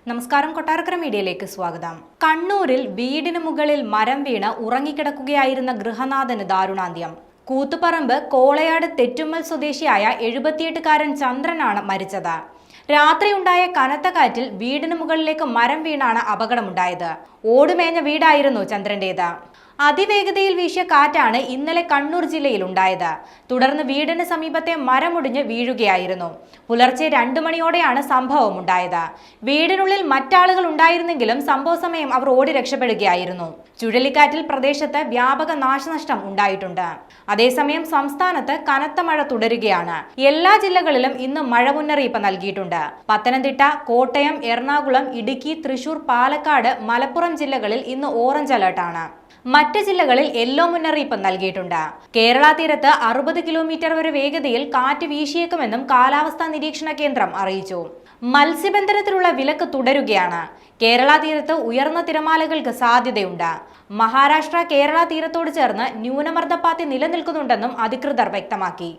നമസ്കാരം, കൊട്ടാരക്കര മീഡിയയിലേക്ക് സ്വാഗതം. കണ്ണൂരിൽ വീടിന് മുകളിൽ മരം വീണ് ഉറങ്ങിക്കിടക്കുകയായിരുന്ന ഗൃഹനാഥന് ദാരുണാന്ത്യം. കൂത്തുപറമ്പ് കോളയാട് തെറ്റുമ്മൽ സ്വദേശിയായ 78-കാരൻ ചന്ദ്രനാണ് മരിച്ചത്. രാത്രിയുണ്ടായ കനത്ത കാറ്റിൽ വീടിന് മുകളിലേക്ക് മരം വീണാണ് അപകടമുണ്ടായത്. ഓടുമേഞ്ഞ വീടായിരുന്നു ചന്ദ്രന്റേത്. അതിവേഗതയിൽ വീശിയ കാറ്റാണ് ഇന്നലെ കണ്ണൂർ ജില്ലയിൽ ഉണ്ടായത്. തുടർന്ന് വീടിന് സമീപത്തെ മരമൊടിഞ്ഞ് വീഴുകയായിരുന്നു. പുലർച്ചെ 2 മണിയോടെയാണ് സംഭവം ഉണ്ടായത്. വീടിനുള്ളിൽ മറ്റാളുകൾ ഉണ്ടായിരുന്നെങ്കിലും സംഭവ സമയം അവർ ഓടി രക്ഷപ്പെടുകയായിരുന്നു. ചുഴലിക്കാറ്റിൽ പ്രദേശത്ത് വ്യാപക നാശനഷ്ടം ഉണ്ടായിട്ടുണ്ട്. അതേസമയം സംസ്ഥാനത്ത് കനത്ത മഴ തുടരുകയാണ്. എല്ലാ ജില്ലകളിലും ഇന്ന് മഴ മുന്നറിയിപ്പ് നൽകിയിട്ടുണ്ട്. പത്തനംതിട്ട, കോട്ടയം, എറണാകുളം, ഇടുക്കി, തൃശൂർ, പാലക്കാട്, മലപ്പുറം ജില്ലകളിൽ ഇന്ന് ഓറഞ്ച് അലർട്ടാണ്. മറ്റ് ജില്ലകളിൽ യെല്ലോ മുന്നറിയിപ്പ് നൽകിയിട്ടുണ്ട്. കേരള തീരത്ത് 60 കിലോമീറ്റർ വരെ വേഗതയിൽ കാറ്റ് വീശിയേക്കുമെന്നും കാലാവസ്ഥാ നിരീക്ഷണ കേന്ദ്രം അറിയിച്ചു. മത്സ്യബന്ധനത്തിലുള്ള വിലക്ക് തുടരുകയാണ്. കേരള തീരത്ത് ഉയർന്ന തിരമാലകൾക്ക് സാധ്യതയുണ്ട്. മഹാരാഷ്ട്ര, കേരള തീരത്തോട് ചേർന്ന് ന്യൂനമർദ്ദപാത്തി നിലനിൽക്കുന്നുണ്ടെന്നും അധികൃതർ വ്യക്തമാക്കി.